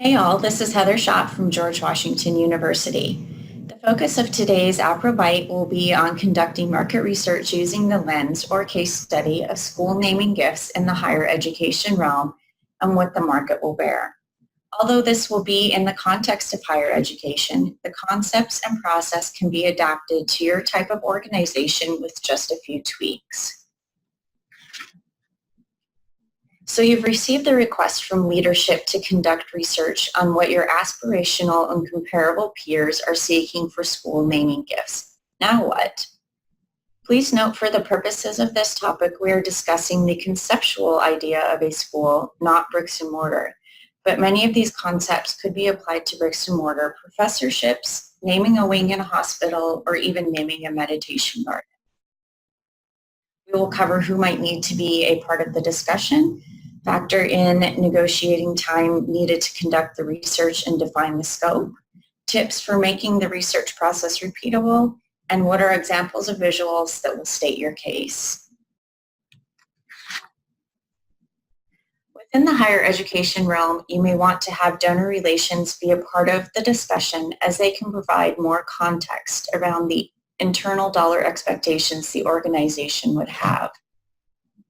Hey all, this is Heather Schopp from George Washington University. The focus of today's Apra Byte will be on conducting market research using the lens or case study of school naming gifts in the higher education realm and what the market will bear. Although this will be in the context of higher education, the concepts and process can be adapted to your type of organization with just a few tweaks. So you've received the request from leadership to conduct research on what your aspirational and comparable peers are seeking for school naming gifts. Now what? Please note, for the purposes of this topic, we are discussing the conceptual idea of a school, not bricks and mortar. But many of these concepts could be applied to bricks and mortar professorships, naming a wing in a hospital, or even naming a meditation garden. We will cover who might need to be a part of the discussion, factor in negotiating time needed to conduct the research and define the scope, tips for making the research process repeatable, and what are examples of visuals that will state your case. Within the higher education realm, you may want to have donor relations be a part of the discussion, as they can provide more context around the internal dollar expectations the organization would have.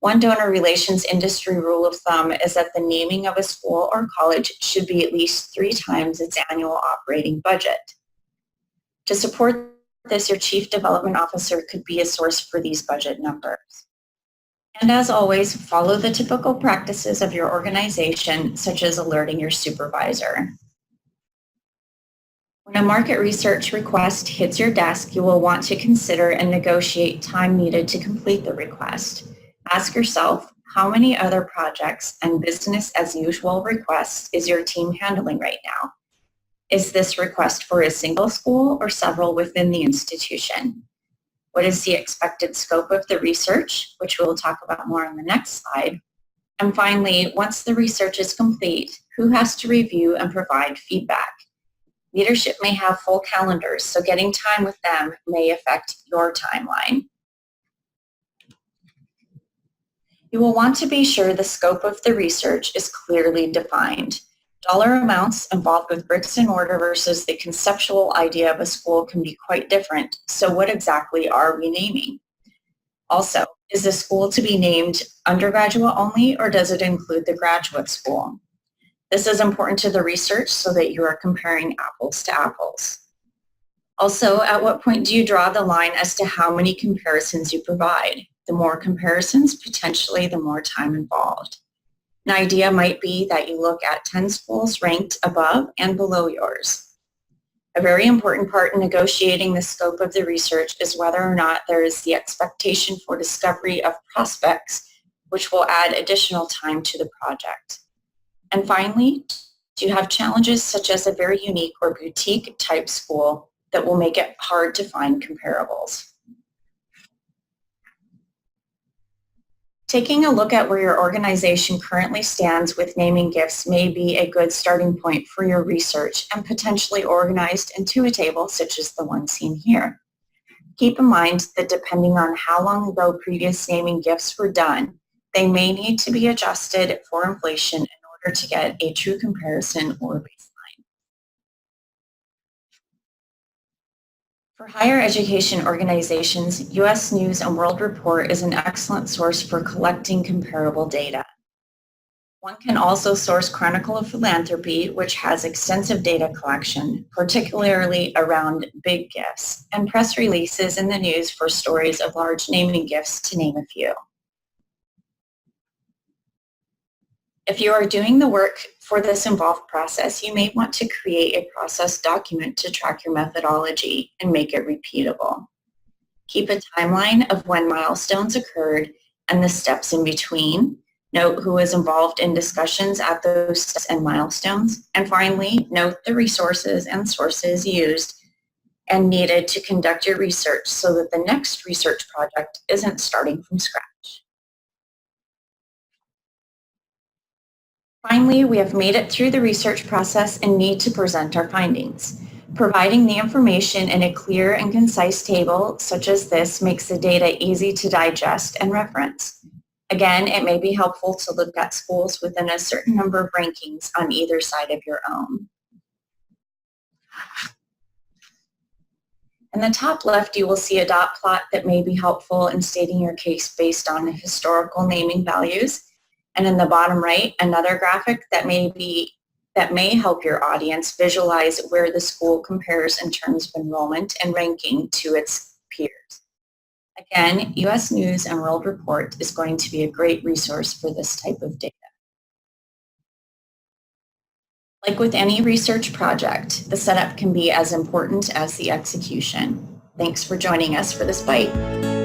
One donor relations industry rule of thumb is that the naming of a school or college should be at least 3 times its annual operating budget. To support this, your Chief Development Officer could be a source for these budget numbers. And as always, follow the typical practices of your organization, such as alerting your supervisor. When a market research request hits your desk, you will want to consider and negotiate time needed to complete the request. Ask yourself, how many other projects and business as usual requests is your team handling right now? Is this request for a single school or several within the institution? What is the expected scope of the research, which we'll talk about more on the next slide? And finally, once the research is complete, who has to review and provide feedback? Leadership may have full calendars, so getting time with them may affect your timeline. You will want to be sure the scope of the research is clearly defined. Dollar amounts involved with bricks and mortar versus the conceptual idea of a school can be quite different, so what exactly are we naming? Also, is the school to be named undergraduate only, or does it include the graduate school? This is important to the research so that you are comparing apples to apples. Also, at what point do you draw the line as to how many comparisons you provide? The more comparisons, potentially the more time involved. An idea might be that you look at 10 schools ranked above and below yours. A very important part in negotiating the scope of the research is whether or not there is the expectation for discovery of prospects, which will add additional time to the project. And finally, do you have challenges such as a very unique or boutique type school that will make it hard to find comparables? Taking a look at where your organization currently stands with naming gifts may be a good starting point for your research and potentially organized into a table such as the one seen here. Keep in mind that depending on how long ago previous naming gifts were done, they may need to be adjusted for inflation in order to get a true comparison or baseline. For higher education organizations, U.S. News and World Report is an excellent source for collecting comparable data. One can also source Chronicle of Philanthropy, which has extensive data collection, particularly around big gifts, and press releases in the news for stories of large naming gifts, to name a few. If you are doing the work for this involved process, you may want to create a process document to track your methodology and make it repeatable. Keep a timeline of when milestones occurred and the steps in between. Note who is involved in discussions at those steps and milestones. And finally, note the resources and sources used and needed to conduct your research so that the next research project isn't starting from scratch. Finally, we have made it through the research process and need to present our findings. Providing the information in a clear and concise table such as this makes the data easy to digest and reference. Again, it may be helpful to look at schools within a certain number of rankings on either side of your own. In the top left, you will see a dot plot that may be helpful in stating your case based on historical naming values. And in the bottom right, another graphic that may help your audience visualize where the school compares in terms of enrollment and ranking to its peers. Again, U.S. News and World Report is going to be a great resource for this type of data. Like with any research project, the setup can be as important as the execution. Thanks for joining us for this Byte.